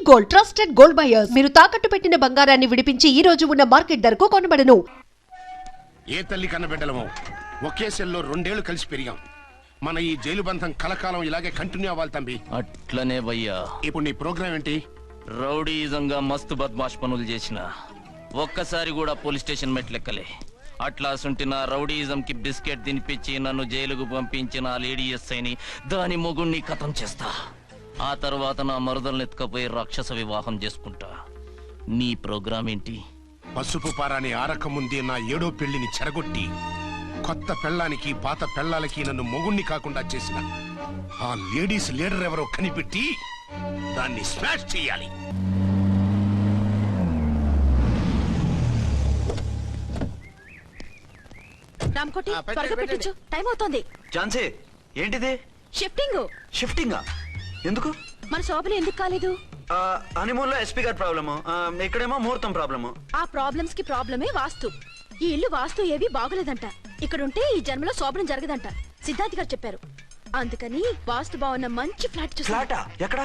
Gold trusted gold buyers మీరు తాకట్టు పెట్టిన బంగారాన్ని విడిపించి ఈ రోజు ఉన్న మార్కెట్ ధరకు కొనబడను. ఏ తల్లి కన్న బిడ్డలమో ఒకే సెల్లో 2 ఏళ్లు కలిసి పెరిగాం. మన ఈ జైలు బంధం కలకాలం ఇలాగే కంటిన్యూ అవ్వాలి తంబి. అట్లనే భయ్యా. ఇప్పుడు నీ ప్రోగ్రామ్ ఏంటి? రౌడీజంగా మస్తు బద్మాష్ పనులు చేసిన ఒక్కసారి కూడా పోలీస్ స్టేషన్ మెట్లెక్కలే. అట్లా సుంటిన రౌడీజం కి బిస్కెట్ తినిపించి నన్ను జైలుకు పంపించిన లేడీ ఎస్ఐని దాని మొగుణ్ణి కథం చేస్తా. ఆ తర్వాత నా మరుదల్ని ఎత్తుకపోయి రాక్షస వివాహం చేసుకుంటా. నీ ప్రోగ్రామ్ ఏంటి? పసుపు పారాని ఆరక ముందే నా 7వ పెళ్లిని చెరగొట్టి కొత్త పెళ్ళానికి పాత పెళ్ళాలకి నన్ను మొగుణ్ణి కాకుండా చేసిన ఆ లేడీస్ లీడర్ ఎవరో కనిపెట్టి దాన్ని స్మాష్ చేయాలి. రామ్కోటి త్వరగా పెట్టించు, టైం అవుతోంది. ఝాన్సీ, ఏంటిది? షిఫ్టింగా? ఎందుకు? మన శోభన ఎందుకు కాలేదు? హనీమూన్ లో ఎస్పీ గారి ప్రాబ్లము, ఇక్కడేమో ముహూర్తం ప్రాబ్లము. ఆ ప్రాబ్లమ్స్ కి ప్రాబ్లమే వాస్తు. ఈ ఇల్లు వాస్తు ఏవి బాగోలేదంట. ఇక్కడుంటే ఈ జన్మలో శోభనం జరగదంట సిద్ధార్థ్ గారు చెప్పారు. అందుకని వాస్తు బాగున్న మంచి ఫ్లాట్ చూసా. ఫ్లాటా? ఎక్కడ?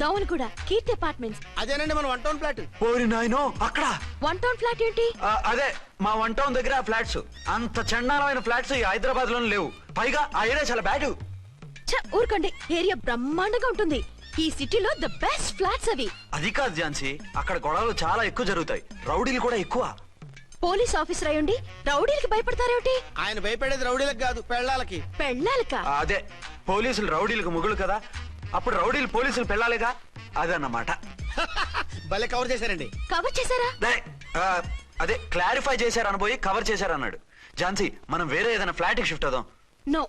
డౌన్ కూడా కీర్తి అపార్ట్మెంట్స్. అదేనండి మన 1 టౌన్ ఫ్లాట్. ఓరి నాయనో, అక్కడ 1 టౌన్ ఫ్లాట్ ఏంటి? అదే మా 1 టౌన్ దగ్గర ఫ్లాట్స్. అంత చండాలమైన ఫ్లాట్స్ ఈ హైదరాబాద్ లో లేవు. పైగా ఆ ఏరియా చాలా బ్యాడ్. ఊరుకోండి, ఏరియా బ్రహ్మాండంగా ఉంటుంది. ఈ సిటీలో ద బెస్ట్ ఫ్లాట్స్ అవి. అది కాదు ఝాన్సీ, అక్కడ గొడవలు చాలా ఎక్కువ జరుగుతాయి, రౌడీలు కూడా ఎక్కువ. పోలీస్ ఆఫీసర్ అయ్యుండి రౌడీలకి భయపడతారేమిటి? ఆయన భయపడేది రౌడీలకు కాదు, పెళ్ళాలకి. పెళ్ళాలకా? అదే, పోలీసులు రౌడీలకు మొగులు కదా, అప్పుడు రౌడీలు పోలీసులు పెళ్ళాలిగా, అదన్నమాట. భలే కవర్ చేశారండి. కవర్ చేశారా? అదే క్లారిఫై చేశారని పోయి కవర్ చేశారన్నాడు. ఝాన్సీ, మనం వేరే ఏదైనా ఫ్లాట్ కి షిఫ్ట్ అవుదాం. నో,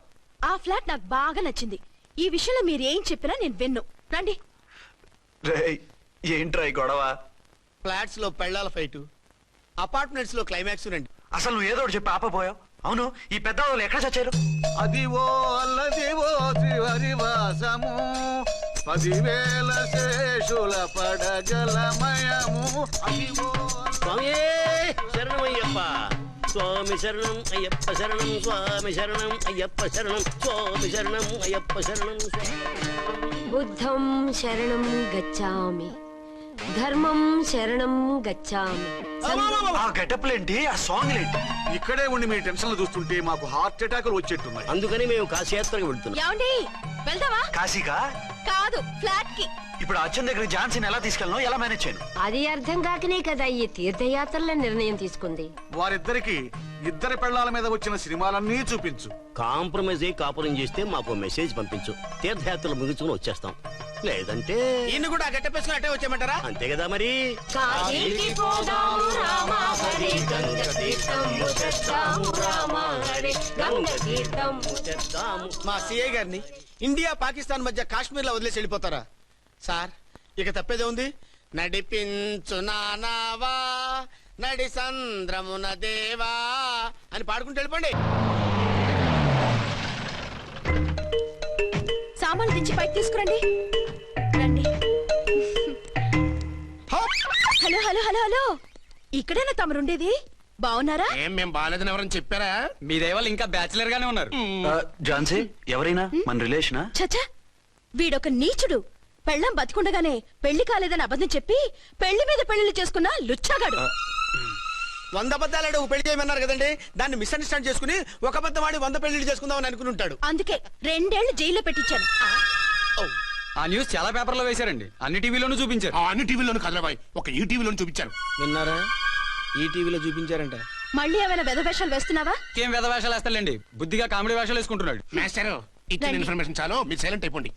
ఆ ఫ్లాట్ నాకు బాగా నచ్చింది. ఈ విషయంలో మీరు ఏం చెప్పినా నేను విన్ను. రండి. ఏంట్రా ఈ గొడవ? ఫ్లాట్స్ లో పెళ్ళాల ఫైట్, అపార్ట్మెంట్స్ లో క్లైమాక్స్ రండి. అసలు నువ్వు ఏదో ఒకటి చెప్పి ఆపపోయావు. అవును, ఈ పెద్ద వాళ్ళు ఎక్కడ చచ్చారు? అదివో అల్లదివో శ్రీహరివాసము 10,000 శేషుల పడగలమయము. అదివో స్వామి శరణమయ్యప్ప, స్వామి శరణం అయ్యప్ప శరణం, స్వామి శరణం అయ్యప్ప శరణం, స్వామి శరణం అయ్యప్ప శరణం. బుద్ధం శరణం గచ్చామి, ధర్మం శరణం గచ్చామి. ఆ గెటప్లేంటి, ఆ సాంగ్ ఏంటి? ఇక్కడే ఉండి మీ టెన్షన్లు చూస్తుంటే మాకు హార్ట్ అటాకులు వచ్చేట్టున్నాయి. అందుకని మేము కాశీయాత్రకు వెళ్తున్నాం. ఏమండి, వెళ్దావా? కాశీకా? కాదు, ఫ్లాట్ కి. ఇప్పుడు అచ్చన్ దగ్గర ఝాన్సీని ఎలా తీసుకెళ్ళను, ఎలా మేనేజ్ చేయను? అది అర్థం కాకనే కదా ఈ తీర్థయాత్రల నిర్ణయం తీసుకుంది. వారిద్దరికి ఇద్దరి పెళ్ళాల మీద వచ్చిన సినిమాలన్నీ చూపించు. కాంప్రమైజ్ అయ్యి కాపురం చేస్తే మాకు మెసేజ్ పంపించు, తీర్థయాత్రలు ముగించుకుని వచ్చేస్తాం. లేదంటే ఈయన కూడా గట్టెప్పేసుకుని అట్టే వచ్చేయమంటారా? అంతే కదా మరి. కాశీకి పోదాము రామా హరి, గంగ తీర్థము తెద్దాము రామా హరి, గంగ తీర్థము తెద్దాము. మా సిఐ గారిని ఇండియా పాకిస్తాన్ మధ్య కాశ్మీర్ లో వదిలేసి వెళ్ళిపోతారా సార్? ఇక తప్పేదే ఉంది. నడిపించు నానావా నడి సంద్రమున దేవా అని పాడుకుంటూ వెళ్ళిపోండి. సామాన్లు దించి పైకి తీసుకురండి. రండి. హలో హలో హలో హలో, ఇక్కడేనా తమరుండేది? బాగున్నారా? ఏం మేం బాలేదని ఎవరని చెప్పారా? మీ దైవాలు ఇంకా బ్యాచిలర్ గానే ఉన్నారు. ఝాన్సీ, ఎవరైనా మన రిలేషనా? చచ్చా, వీడొక నీచుడు. పెళ్ళం బతికుండగానే పెళ్లి కాలేదని అబద్ధం చెప్పి పెళ్లి మీద పెళ్లిళ్ళు చేసుకున్న లుచ్చాగాడు. 100 అబద్ధాలు పెళ్లి చేయమన్నారు కదండి, దాన్ని మిస్అండర్స్టాండ్ చేసుకుని ఒక అబద్ధం వాడి 100 పెళ్లిళ్ళు చేసుకుందామని అనుకుని ఉంటాడు. అందుకే 2 ఏళ్లు జైల్లో పెట్టించాను. ఆ న్యూస్ చాలా పేపర్లో వేశారండి, అన్ని టీవీలోనూ చూపించారు. అన్ని టీవీలోను కదలబాయ్, ఒక ఈ టీవీలోను చూపించారు. విన్నారా? ఈ టీవీలో చూపించారంట. మళ్ళీ ఏమైనా వెధవేషాలు వేస్తున్నావా? ఏం వెధ వేషాలు వేస్తాడండి, బుద్ధిగా కామెడీ వేషాలు వేసుకుంటున్నాడు. మాస్టారు, ఇచ్చిన ఇన్ఫర్మేషన్ చాలు, మీరు సైలెంట్ అయిపోండి.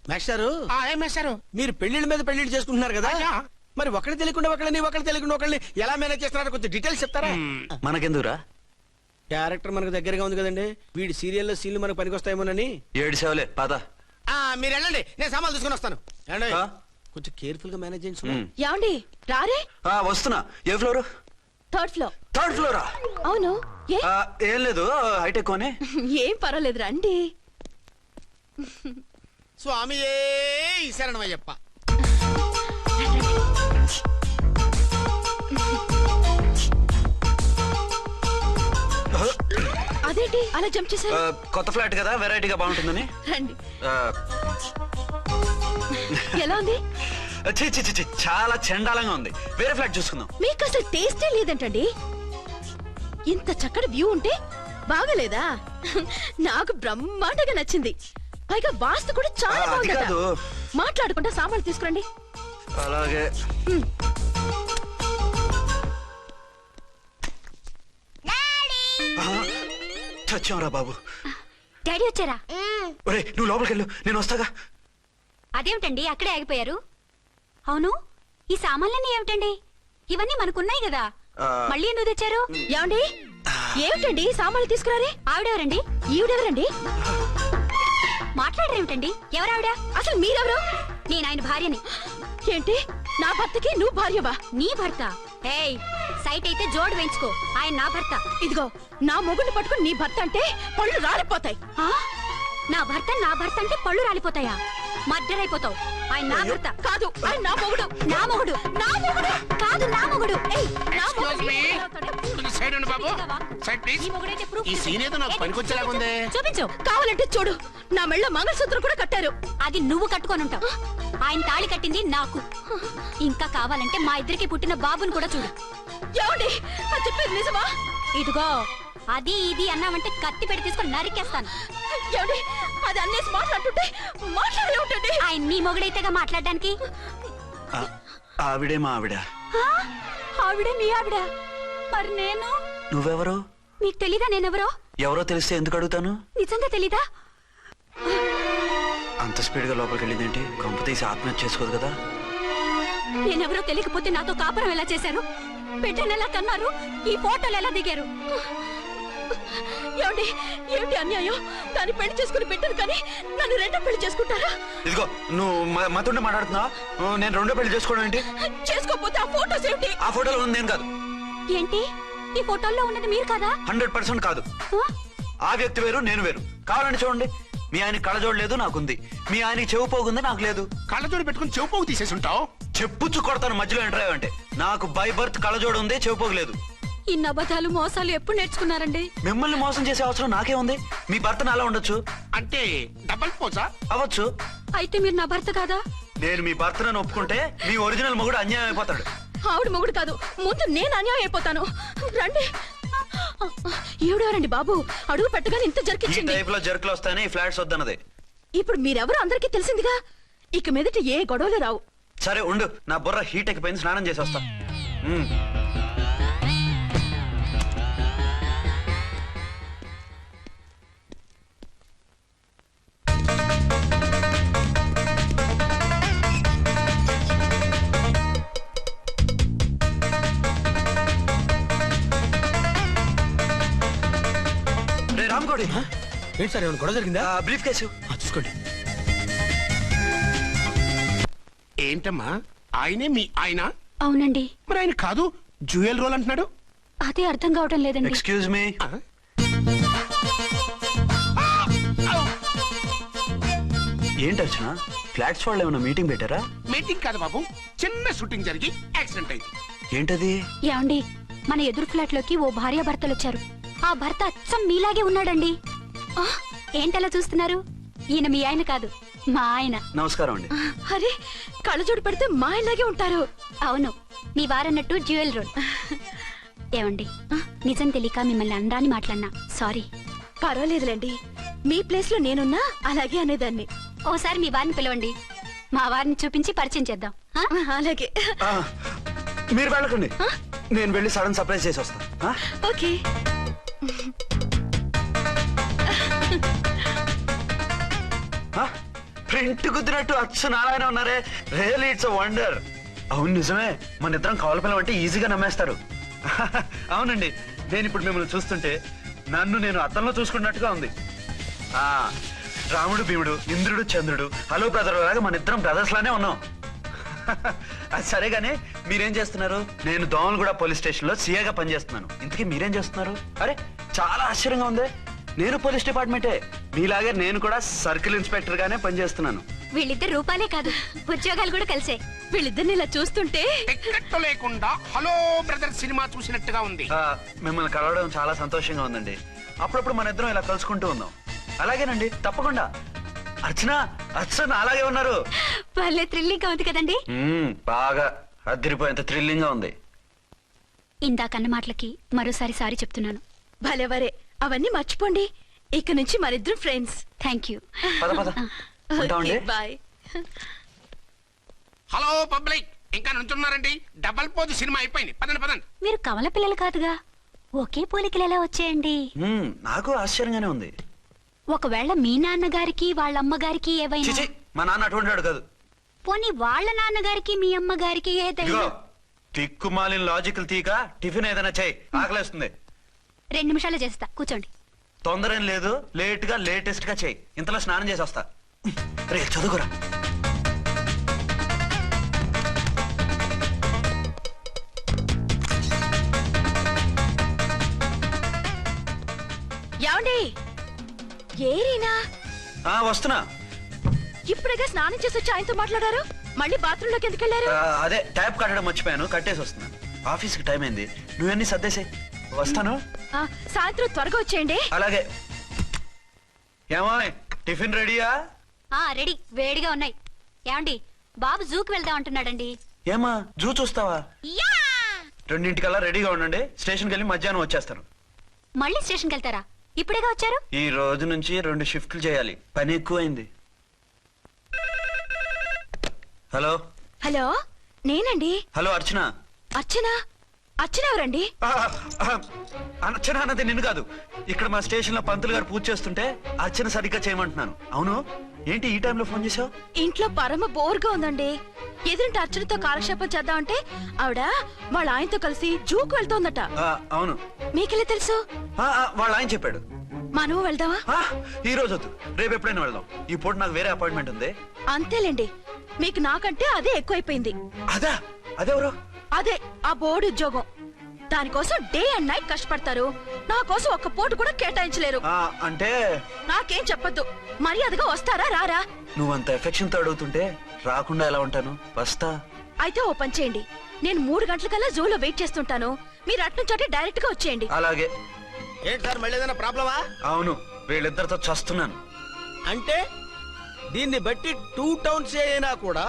మాస్టారు, ఏం మాస్టారు? మీరు పెళ్లిళ్ళ మీద పెళ్లిళ్ళు చేసుకుంటున్నారు కదా, మరి ఒకటి తెలియకుండా ఒకళ్ళని తెలియకుండా ఒకళ్ళని ఎలా మేనేజ్ చేస్తున్నారో కొంచెం డీటెయిల్స్ చెప్తారా? మనకెందుకురా? క్యారెక్టర్ మనకు దగ్గరగా ఉంది కదండి, వీడి సీరియల్లో సీన్లు మనకు పనికొస్తాయేమోనని. 7 సేవలే పద. మీరు వెళ్ళండి, నేను సామాన్లు తీసుకుని వస్తాను. కొంచెం కేర్ఫుల్ గా మేనేజ్ చేయండి. ఏమండి, రారే? వస్తున్నా. ఏ ఫ్లోర్? 3rd floor. 3rd ఫ్లోరా? అవును. ఏం లేదు, హైటెక్ అని. ఏం పర్వాలేదు, రండి. స్వామియే శరణమయ్యప్ప. అదేంటి అలా జంప్ చేశారు? కొత్త ఫ్లాట్ కదా, వెరైటీగా బాగుంటుందని. రండి. ఎలా ఉంది? ఛీ, ఛీ, ఛీ, ఛీ, చాలా చండాలంగా ఉంది. వేరే ఫ్లాట్ చూసుకుందాం. మీకు అసలు టేస్టే లేదంటండి. ఇంత చక్కటి వ్యూ ఉంటే బాగలేదా? నాకు బ్రహ్మాండంగా నచ్చింది. పైగా వాస్తు కూడా చాలా అది బాగుందట. కాదు. మాట్లాడుకుంటా సామాన్లు తీసుకురండి. అలాగే. చచ్చాంరా బాబు. డాడీ వచ్చారా? ఒరే నువ్వు లోపలికి వెళ్ళు, నేను వస్తాగా. అదేమిటండి అక్కడే ఆగిపోయారు? అవును, ఈ సామాన్లన్నీ ఏమిటండి? ఇవన్నీ మనకున్నాయి కదా, మళ్ళీ ఎందుకు తెచ్చారు? ఏమండి ఏమిటండి సామాన్లు తీసుకురారే? ఆవిడెవరండి? ఈవిడెవరండి? మాట్లాడరేమిటండి? ఎవరావిడ? అసలు మీరెవరు? నేను ఆయన భార్యని. ఏంటి నా భర్తకి నువ్వు భార్యవా? నీ భర్త? ఏయ్, సైట్ అయితే జోడు వేయించుకో. ఆయన నా భర్త. ఇదిగో నా మొగుడిని పట్టుకుని నీ భర్త అంటే పళ్ళు రాలిపోతాయి. ఆ? నా భర్త అంటే పళ్ళు రాలిపోతాయా? మర్డర్ అయిపోతావు. ఆయన నా భర్త కాదు, ఆయన నా మొగుడు. నా మొగుడు. నా మొగుడు కాదు, నా మొగుడు. ఏయ్, నా మొగుడు. Excuse me. కొంచెం side ఉండు బాబు. Side please. ఈ మొగుడైతే proof ఈ సీన్ ఏదో నాకు పనికొచ్చేలాగుందే. చూపించు. కావాలంటే చూడు, నా మెళ్ళ మంగళసూత్రం కూడా కట్టారు. అది నువ్వు కట్టుకొని ఉంటావు. ఆయన తాళి కట్టింది నాకు. ఇంకా కావాలంటే మా ఇద్దరికి పుట్టిన బాబుని కూడా చూడు. ఏమండి అది చెప్పేది నిజమా? ఇదిగో, అది ఇది అన్నావంటే కత్తి పెట్టి తీసుకొని నరికేస్తాను. ఏమండి అది అన్నేసి మాట్లాడుతుంటే మాట్లాడే ఉంటుంది. ఆయన నీ మొగుడైతేగా మాట్లాడడానికి. ఆవిడే మా ఆవిడ. ఆ? ఆవిడే మీ ఆవిడ? మరి నేను? నువ్వెవరు? నీకు తెలీదా నేనెవరో? ఎవరో తెలిస్తే ఎందుకు అడుగుతాను? నిజంగా తెలీదా? అంత స్పీడ్ గా లోపలికి వెళ్ళిందేంటి? కొంప తీసి ఆత్మహత్య చేసుకోదు కదా? నేనెవరో తెలియకపోతే నాతో కాపురం ఎలా చేశారు? బిడ్డను ఎలా కన్నారు? ఈ ఫోటోలు ఎలా దిగారు? ఏమండి ఏమిటి అన్యాయం? దాన్ని పెళ్లి చేసుకుని బిడ్డను కానీ నన్ను రెండో పెళ్లి చేసుకుంటారా? ఇదిగో నువ్వు మాతోనే మాట్లాడుతున్నా. నేను రెండో పెళ్లి చేసుకోవడం ఏంటి? చేసుకోకపోతే ఆ ఫోటోస్ ఏమిటి? ఆ ఫోటోలో ఉంది నేను కాదు. ఏంటి, ఈ ఫోటోల్లో ఉన్నది మీరు కాదా? 100% కాదు. ఆ? ఆ వ్యక్తి వేరు, నేను వేరు. కావాలంటే చూడండి. మీ ఆయన కళ్ళజోడు లేదు, నాకుంది. మీ ఆయనకి చెవు పోగుంది, నాకు లేదు. కళ్ళజోడు పెట్టుకుని చెవు పోగు తీసేసి ఉంటావు. చెప్పుచ్చు కొడతాను మధ్యలో ఎంటర్ అయ్యావంటే. నాకు బై బర్త్ కళ్ళజోడు ఉంది, చెవు పోగు లేదు. ఇన్ని అబద్ధాలు మోసాలు ఎప్పుడు నేర్చుకున్నారండి? మిమ్మల్ని మోసం చేసే అవసరం నాకే ఉంది. మీ భర్తను అలా ఉండొచ్చు. అంటే డబల్ పోజా? అవ్వచ్చు. అయితే మీరు నా భర్త కాదా? నేను మీ భర్తను ఒప్పుకుంటే మీ ఒరిజినల్ మొగుడు అన్యాయం అయిపోతాడు. ఆవిడ మొగుడు కాదు, ముందు నేను అన్యాయం అయిపోతాను. రండి. ఈవిడెవరండి బాబు? అడుగు పెట్టగానే ఇంత ఈ జరికిచ్చింది. టైప్ లో జర్కులు వస్తాయని ఈ ఫ్లాట్స్ వద్దన్నది. ఇప్పుడు మీరెవరో అందరికీ తెలిసిందిగా, ఇక మీదట ఏ గొడవలు రావు. సరే ఉండు, నా బుర్ర హీట్ ఎక్కిపోయింది, స్నానం చేసి వస్తా. రే రామ్కోడి, ఏంటి సార్ ఏమైనా గొడవ జరిగిందా? బ్రీఫ్ కేసు చూసుకోండి. ఏంటమ్మా ఆయనే మీ ఆయన? అవునండి. మరి ఆయన కాదు జ్యువెల్ రోల్ అంటున్నాడు. అదే అర్థం కావటం లేదండి. Excuse me. ఏంటి అర్చన, ఫ్లాట్స్ వాళ్ళు ఏమైనా మీటింగ్ పెట్టారా? మీటింగ్ కాదు బాబు, చిన్న షూటింగ్ జరిగి యాక్సిడెంట్ అయింది. ఏంటది? ఏమండి, మన ఎదురు ఫ్లాట్ లోకి ఓ భార్య భర్తలు వచ్చారు. ఆ భర్త అచ్చం మీలాగే ఉన్నాడండి. ఆ, ఏంటలా చూస్తున్నారు? ఈయన మీ ఆయన కాదు, మా ఆయన. నమస్కారం అండి. అరే కళ్ళజోడు పెడితే మా ఇలాగే ఉంటారు. అవును, మీ వారన్నట్టు జ్యువెల్ రోడ్. ఏమండి, నిజం తెలియక మిమ్మల్ని అనరాని మాట్లాడినా సారీ. పర్వాలేదులేండి, మీ ప్లేస్ లో నేనున్నా అలాగే అనేదాన్ని. ఓసారి మీ వారిని పిలవండి, మా వారిని చూపించి పరిచయం చేద్దాం. ఆ? అలాగే. మీరు వెళ్ళకండి, నేను వెళ్ళి సడన్ సర్ప్రైజ్ చేసి వస్తాను. ఓకే. ప్రింట్ కుదిరినట్టు అచ్చు నారాయణ ఉన్నారే. Really it's a wonder. అవును నిజమే, మన ఇద్దరం కవల పిల్లం అంటే ఈజీగా నమ్మేస్తారు. అవునండి, నేను ఇప్పుడు మిమ్మల్ని చూస్తుంటే నన్ను నేను అద్దంలో చూసుకున్నట్టుగా ఉంది. రాముడు భీముడు, ఇంద్రుడు చంద్రుడు, హలో బ్రదర్ లాగా మన ఇద్దరం బ్రదర్స్ లానే ఉన్నాం. అది సరేగానే మీరేం చేస్తున్నారు? నేను దోమలగూడ పోలీస్ స్టేషన్ లో సీఏగా పనిచేస్తున్నాను. ఇంతకీ మీరేం చేస్తున్నారు? అరే చాలా ఆశ్చర్యంగా ఉంది. నేను పోలీస్ డిపార్ట్మెంటే, మీలాగే నేను కూడా సర్కిల్ ఇన్స్పెక్టర్ గానే పనిచేస్తున్నాను. వీళ్ళిద్దరు రూపాలే కాదు, ఉద్యోగాలు కూడా కలిసే. వీళ్ళిద్దరిని ఇలా చూస్తుంటే టికెట్ లేకుండా హలో బ్రదర్ సినిమా చూసినట్టుగా ఉంది. మిమ్మల్ని కలవడం చాలా సంతోషంగా ఉందండి. అప్పుడప్పుడు మన ఇద్దరం ఇలా కలుసుకుంటూ ఉందాం. అలాగేనండి, తప్పకుండా. అర్చన అర్చన అలాగే ఉన్నారు. భలే థ్రిల్లింగ్ గా ఉంది కదండి. బాగా అదిరిపోయేంత థ్రిల్లింగ్ గా ఉంది. ఇందాకన్న మాటలకి మరోసారి సారీ చెప్తున్నాను. భలేవరే, అవన్నీ మర్చిపోండి. ఇక నుంచి మరిద్దరం ఫ్రెండ్స్. Thank you. పద పద ఉంటామండి. బాయ్. హలో పబ్లిక్, ఇంకా నుంచున్నారండి? డబల్ పోజ్ సినిమా అయిపోయింది. పదండి పదండి. మీరు కవల పిల్లలు కాదుగా, ఒకే పోలికలు ఎలా వచ్చాయండి? నాకు ఆశ్చర్యంగానే ఉంది. ఒకవేళ మీ నాన్నగారికి వాళ్ళ అమ్మగారికి ఏవైనా, చిచి, మా నాన్న అటువంటి వాడు కాదు. పోనీ వాళ్ళ నాన్నగారికి మీ అమ్మగారికి ఏదైనా. ఇదిగో తిక్కుమాలిన లాజికల్ తీక టిఫిన్ ఏదైనా చేయి, ఆకలేస్తుంది. 2 నిమిషాలు చేస్తా, కూర్చోండి. తొందర ఏం లేదు, లేట్ గా లేటెస్ట్ గా చేయి. ఇంతలో స్నానం చేసి వస్తా. రే చదువుకురా. ఏమండి? ఏరీనా? వస్తున్నా. ఇప్పుడేగా స్నానం చేసి వచ్చి ఆయనతో మాట్లాడారు, మళ్ళీ బాత్రూమ్ లోకి ఎందుకు వెళ్ళారు? అదే ట్యాప్ కట్టడం మర్చిపోయాను, కట్టేసి వస్తున్నాను. ఆఫీస్ కి టైం అయింది, నువ్వన్నీ సర్దేసే. వస్తాను. సాయంత్రం త్వరగా వచ్చేయండి. అలాగే. ఏమో టిఫిన్ రెడీయా? రెడీ, వేడిగా ఉన్నాయి. ఏమండి, బాబు జూకి వెళ్దాం అంటున్నాడండి. ఏమా జూ చూస్తావా? యా! 2:00కల్లా రెడీగా ఉండండి. స్టేషన్కి వెళ్ళి మధ్యాహ్నం వచ్చేస్తాను. మళ్ళీ స్టేషన్కి వెళ్తారా? ఇప్పుడేగా వచ్చారు. ఈ రోజు నుంచి 2 షిఫ్ట్లు చేయాలి, పని ఎక్కువైంది. హలో హలో, నేనండి. హలో అర్చన. అర్చన? అర్చన ఎవరండి? అర్చన అన్నది నిన్ను కాదు. ఇక్కడ మా స్టేషన్ లో పంతులు గారు పూజ చేస్తుంటే అర్చన సరిగ్గా చేయమంటున్నాను. అవును, ఏంటి ఈ టైంలో ఫోన్ చేసావు? ఇంట్లో పరమ బోర్గా ఉందండి. ఎదురింటి అర్చనతో కాలక్షేపం చేద్దామంటే ఆవిడ వాళ్ళ ఆయనతో కలిసి జూకు వెళ్తోందట. అవును. మీకెళ్ళి తెలుసు? వాళ్ళ ఆయన చెప్పాడు. మనము వెళ్దామా? ఈ రోజు వద్దు, రేపు ఎప్పుడైనా వెళ్దాం. ఈ పూట నాకు వేరే అపాయింట్మెంట్ ఉంది. అంతేలేండి, మీకు నాకంటే అదే ఎక్కువైపోయింది. అదా? అదెవరు? అదే ఆ బోర్డు ఉద్యోగం. దానికోసం డే అండ్ నైట్ కష్టపడతారు. నా కోసం ఒక్క పూట కూడా కేటాయించలేరు. అంటే నాకేం చెప్పొద్దు, మర్యాదగా వస్తారా రారా? నువ్వంత ఎఫెక్షన్ తో అడుగుతుంటే రాకుండా ఎలా ఉంటాను? వస్తా. అయితే ఓ పని చేయండి, నేను 3 గంటలకల్లా జూలో వెయిట్ చేస్తుంటాను. మీరు అట్నుంచి డైరెక్ట్ గా వచ్చేయండి. అలాగే. ఏంటి సార్, మళ్ళీ ఏదైనా ప్రాబ్లమా? అవును, వీళ్ళిద్దరితో చస్తున్నాను. అంటే దీన్ని బట్టి 2 టౌన్స్ అయినా కూడా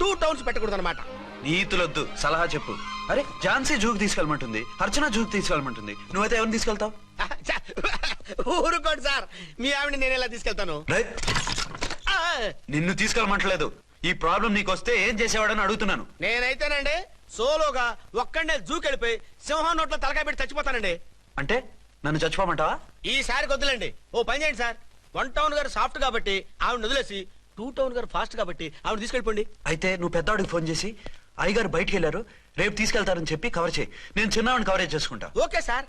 2 టౌన్స్ పెట్టకూడదు అనమాట. నీతులొద్దు, సలహా చెప్పు. అరే ఝాన్సీ జూకి తీసుకెళ్ళమంటుంది, అర్చన జూకి తీసుకెళ్ళమంటుంది. నువ్వైతే ఎవరిని తీసుకెళ్తావు? ఊరుకోండి సార్, మీ ఆవిడ నేను ఎలా తీసుకెళ్తాను? నిన్ను తీసుకెళ్ళమంటలేదు. ఈ ప్రాబ్లం నీకొస్తే ఏం చేసేవాడని అడుగుతున్నాను. నేనైతేనండి సోలోగా ఒక్కడే జూకెళ్ళిపోయి సింహం నోట్లో తలకాయ పెట్టి చచ్చిపోతానండి. అంటే నన్ను చచ్చిపోమంటావా? ఈసారి వద్దులేండి, ఓ పని చేయండి సార్. 1 టౌన్ గారు సాఫ్ట్ కాబట్టి ఆవిడ వదిలేసి 2 టౌన్ గారు ఫాస్ట్ కాబట్టి ఆవిడ తీసుకెళ్ళిపోండి. అయితే నువ్వు పెద్దవాడికి ఫోన్ చేసి అయ్యగారు బయటికి వెళ్ళారు, రేపు తీసుకెళ్తారని చెప్పి కవర్ చేయి. నేను చిన్నవాడిని కవరేజ్ చేసుకుంటా. Okay sir.